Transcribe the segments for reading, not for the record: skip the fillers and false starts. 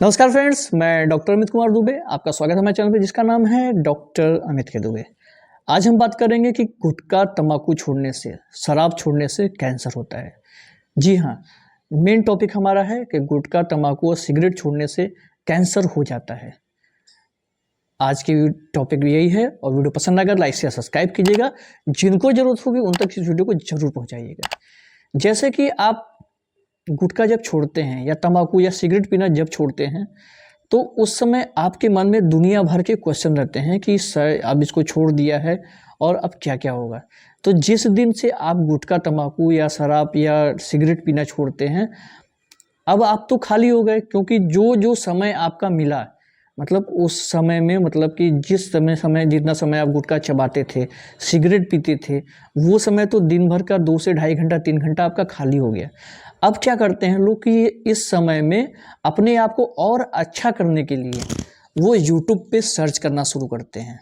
नमस्कार फ्रेंड्स, मैं डॉक्टर अमित कुमार दुबे। आपका स्वागत है हमारे चैनल पे जिसका नाम है डॉक्टर अमित के दुबे। आज हम बात करेंगे कि गुटखा तंबाकू छोड़ने से, शराब छोड़ने से कैंसर होता है। जी हाँ, मेन टॉपिक हमारा है कि गुटखा तंबाकू और सिगरेट छोड़ने से कैंसर हो जाता है। आज की टॉपिक यही है और वीडियो पसंद आकर लाइक शेयर सब्सक्राइब कीजिएगा। जिनको ज़रूरत होगी उन तक इस वीडियो को जरूर पहुँचाइएगा। जैसे कि आप गुटखा जब छोड़ते हैं या तंबाकू या सिगरेट पीना जब छोड़ते हैं तो उस समय आपके मन में दुनिया भर के क्वेश्चन रहते हैं कि सर अब इसको छोड़ दिया है और अब क्या क्या होगा। तो जिस दिन से आप गुटखा तंबाकू या शराब या सिगरेट पीना छोड़ते हैं, अब आप तो खाली हो गए, क्योंकि जो जो समय आपका मिला, मतलब उस समय में, मतलब कि जिस समय जितना समय आप गुटखा चबाते थे, सिगरेट पीते थे, वो समय तो दिन भर का 2 से ढाई घंटा 3 घंटा आपका खाली हो गया। अब क्या करते हैं लोग कि इस समय में अपने आप को और अच्छा करने के लिए वो यूट्यूब पे सर्च करना शुरू करते हैं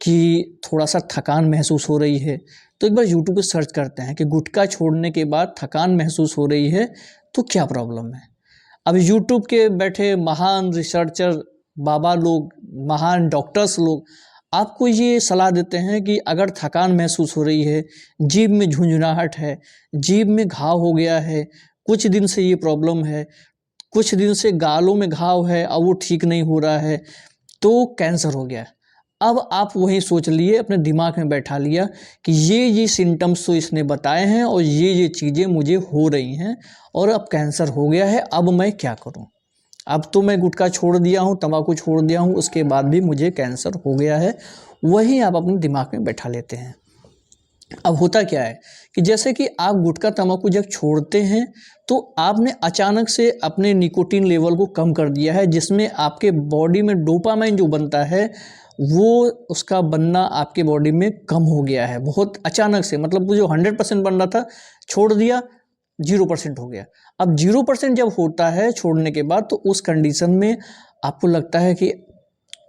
कि थोड़ा सा थकान महसूस हो रही है तो एक बार यूट्यूब पे सर्च करते हैं कि गुटखा छोड़ने के बाद थकान महसूस हो रही है तो क्या प्रॉब्लम है। अब यूट्यूब के बैठे महान रिसर्चर बाबा लोग, महान डॉक्टर्स लोग आपको ये सलाह देते हैं कि अगर थकान महसूस हो रही है, जीभ में झुंझुनाहट है, जीभ में घाव हो गया है, कुछ दिन से ये प्रॉब्लम है, कुछ दिन से गालों में घाव है और वो ठीक नहीं हो रहा है, तो कैंसर हो गया है। अब आप वही सोच लिए, अपने दिमाग में बैठा लिया कि ये सिम्टम्स तो इसने बताए हैं और ये चीज़ें मुझे हो रही हैं और अब कैंसर हो गया है, अब मैं क्या करूं। अब तो मैं गुटखा छोड़ दिया हूं, तंबाकू छोड़ दिया हूं, उसके बाद भी मुझे कैंसर हो गया है। वही आप अपने दिमाग में बैठा लेते हैं। अब होता क्या है कि जैसे कि आप गुटखा तंबाकू जब छोड़ते हैं तो आपने अचानक से अपने निकोटीन लेवल को कम कर दिया है, जिसमें आपके बॉडी में डोपामाइन जो बनता है वो उसका बनना आपके बॉडी में कम हो गया है बहुत अचानक से। मतलब वो जो 100% बन रहा था, छोड़ दिया, 0% हो गया। अब 0% जब होता है छोड़ने के बाद, तो उस कंडीशन में आपको लगता है कि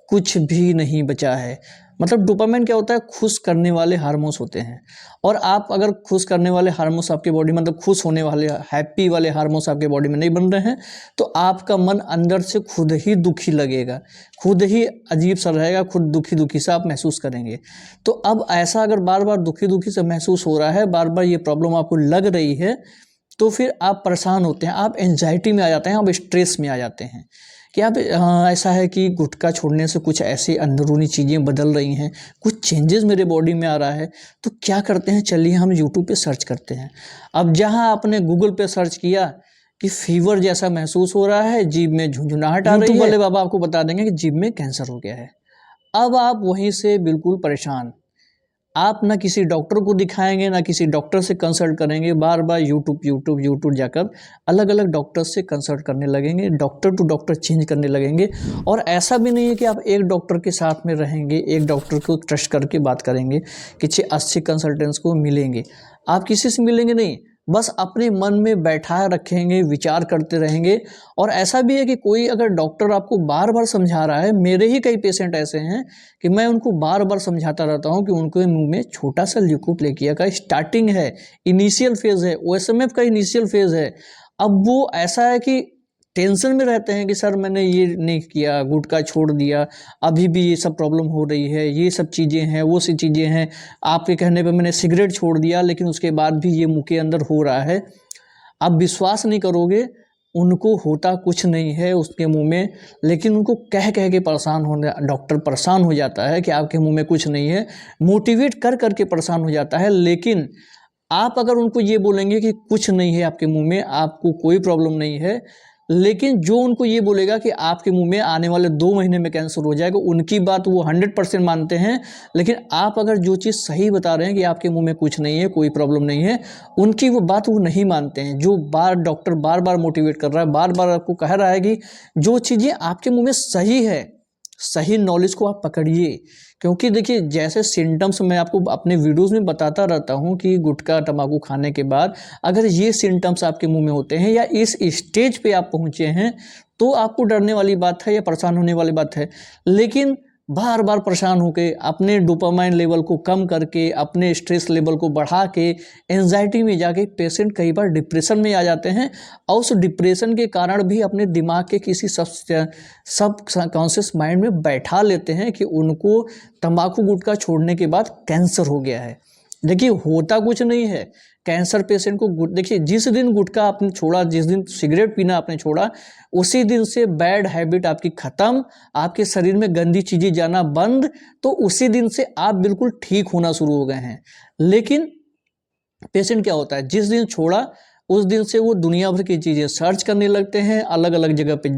कुछ भी नहीं बचा है। मतलब डोपामाइन क्या होता है, खुश करने वाले हार्मोन्स होते हैं, और आप अगर खुश करने वाले हार्मोन्स आपके बॉडी, मतलब खुश होने वाले हैप्पी वाले हार्मोन्स आपके बॉडी में नहीं बन रहे हैं, तो आपका मन अंदर से खुद ही दुखी लगेगा, खुद ही अजीब सा रहेगा, खुद दुखी दुखी सा आप महसूस करेंगे। तो अब ऐसा अगर बार बार दुखी दुखी से महसूस हो रहा है, बार बार ये प्रॉब्लम आपको लग रही है, तो फिर आप परेशान होते हैं, आप एंजाइटी में आ जाते हैं, आप स्ट्रेस में आ जाते हैं कि आप ऐसा है कि गुटखा छोड़ने से कुछ ऐसी अंदरूनी चीज़ें बदल रही हैं, कुछ चेंजेस मेरे बॉडी में आ रहा है। तो क्या करते हैं, चलिए हम यूट्यूब पे सर्च करते हैं। अब जहां आपने गूगल पे सर्च किया कि फीवर जैसा महसूस हो रहा है, जीभ में झुंझुनाहट आ रही है, यूट्यूब वाले बाबा आपको बता देंगे कि जीभ में कैंसर हो गया है। अब आप वहीं से बिल्कुल परेशान, आप ना किसी डॉक्टर को दिखाएंगे, ना किसी डॉक्टर से कंसल्ट करेंगे, बार बार यूट्यूब जाकर अलग अलग डॉक्टर से कंसल्ट करने लगेंगे, डॉक्टर टू डॉक्टर चेंज करने लगेंगे। और ऐसा भी नहीं है कि आप एक डॉक्टर के साथ में रहेंगे, एक डॉक्टर को ट्रस्ट करके बात करेंगे कि 6 कंसल्टेंट्स को मिलेंगे। आप किसी से मिलेंगे नहीं, बस अपने मन में बैठा रखेंगे, विचार करते रहेंगे। और ऐसा भी है कि कोई अगर डॉक्टर आपको बार बार समझा रहा है, मेरे ही कई पेशेंट ऐसे हैं कि मैं उनको बार बार समझाता रहता हूं कि उनको मुंह में छोटा सा ल्यूकोप्लेकिया का स्टार्टिंग है, इनिशियल फेज है, ओएसएमएफ का इनिशियल फेज है। अब वो ऐसा है कि टेंशन में रहते हैं कि सर मैंने ये नहीं किया, गुटखा छोड़ दिया, अभी भी ये सब प्रॉब्लम हो रही है, ये सब चीज़ें हैं, वो सी चीज़ें हैं। आपके कहने पे मैंने सिगरेट छोड़ दिया, लेकिन उसके बाद भी ये मुंह के अंदर हो रहा है। आप विश्वास नहीं करोगे, उनको होता कुछ नहीं है उसके मुंह में, लेकिन उनको कह कह के परेशान होने, डॉक्टर परेशान हो जाता है कि आपके मुंह में कुछ नहीं है, मोटिवेट कर करके परेशान हो जाता है। लेकिन आप अगर उनको ये बोलेंगे कि कुछ नहीं है आपके मुंह में, आपको कोई प्रॉब्लम नहीं है, लेकिन जो उनको ये बोलेगा कि आपके मुंह में आने वाले 2 महीने में कैंसर हो जाएगा, उनकी बात वो 100% मानते हैं। लेकिन आप अगर जो चीज़ सही बता रहे हैं कि आपके मुंह में कुछ नहीं है, कोई प्रॉब्लम नहीं है, उनकी वो बात वो नहीं मानते हैं। जो डॉक्टर बार बार मोटिवेट कर रहा है, बार बार आपको कह रहा है कि जो चीज़ें आपके मुंह में सही है, सही नॉलेज को आप पकड़िए। क्योंकि देखिए, जैसे सिम्टम्स मैं आपको अपने वीडियोस में बताता रहता हूं कि गुटखा तंबाकू खाने के बाद अगर ये सिम्टम्स आपके मुंह में होते हैं या इस स्टेज पे आप पहुंचे हैं, तो आपको डरने वाली बात है या परेशान होने वाली बात है। लेकिन बार बार परेशान होकर अपने डोपामाइन लेवल को कम करके, अपने स्ट्रेस लेवल को बढ़ा के, एंजाइटी में जाके पेशेंट कई बार डिप्रेशन में आ जाते हैं और उस डिप्रेशन के कारण भी अपने दिमाग के किसी सब कॉन्शियस माइंड में बैठा लेते हैं कि उनको तंबाकू गुटखा छोड़ने के बाद कैंसर हो गया है। देखिए होता कुछ नहीं है। कैंसर पेशेंट को देखिए, जिस दिन गुटखा आपने छोड़ा, जिस दिन सिगरेट पीना आपने छोड़ा, उसी दिन से बैड हैबिट आपकी खत्म, आपके शरीर में गंदी चीजें जाना बंद, तो उसी दिन से आप बिल्कुल ठीक होना शुरू हो गए हैं। लेकिन पेशेंट क्या होता है, जिस दिन छोड़ा उस दिन से वो दुनिया भर की चीज़ें सर्च करने लगते हैं, अलग अलग जगह पे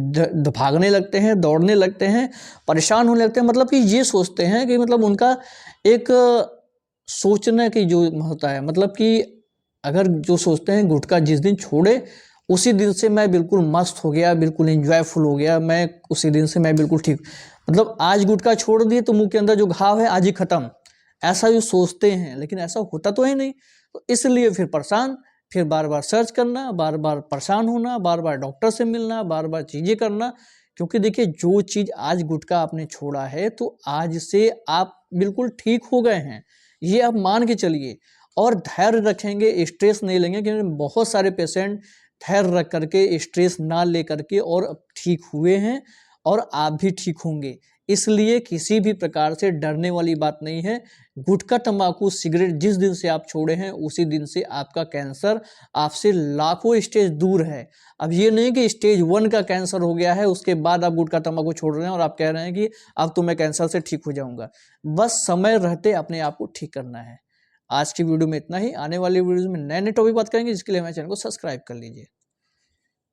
भागने लगते हैं, दौड़ने लगते हैं, परेशान होने लगते हैं। मतलब कि ये सोचते हैं कि मतलब उनका एक सोचने की जो होता है, मतलब कि अगर जो सोचते हैं गुटखा जिस दिन छोड़े उसी दिन से मैं बिल्कुल मस्त हो गया, बिल्कुल एंजॉयफुल हो गया, मैं उसी दिन से मैं बिल्कुल ठीक, मतलब आज गुटखा छोड़ दिए तो मुंह के अंदर जो घाव है आज ही खत्म, ऐसा जो सोचते हैं। लेकिन ऐसा होता तो है नहीं। तो इसलिए फिर परेशान, फिर बार बार सर्च करना, बार बार परेशान होना, बार बार डॉक्टर से मिलना, बार बार चीज़ें करना। क्योंकि देखिए जो चीज़ आज गुटखा आपने छोड़ा है तो आज से आप बिल्कुल ठीक हो गए हैं, ये आप मान के चलिए। और धैर्य रखेंगे, स्ट्रेस नहीं लेंगे, क्योंकि बहुत सारे पेशेंट धैर्य रख करके, स्ट्रेस ना ले करके और ठीक हुए हैं, और आप भी ठीक होंगे। इसलिए किसी भी प्रकार से डरने वाली बात नहीं है। गुटखा, तंबाकू, सिगरेट जिस दिन से आप छोड़े हैं उसी दिन से आपका कैंसर आपसे लाखों स्टेज दूर है। अब ये नहीं कि स्टेज 1 का कैंसर हो गया है उसके बाद आप गुटखा, तंबाकू छोड़ रहे हैं और आप कह रहे हैं कि अब तो मैं कैंसर से ठीक हो जाऊंगा। बस समय रहते अपने आप को ठीक करना है। आज की वीडियो में इतना ही। आने वाली वीडियोज में नए नए टॉपिक बात करेंगे, जिसके लिए हमारे चैनल को सब्सक्राइब कर लीजिए।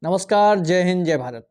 नमस्कार, जय हिंद, जय भारत।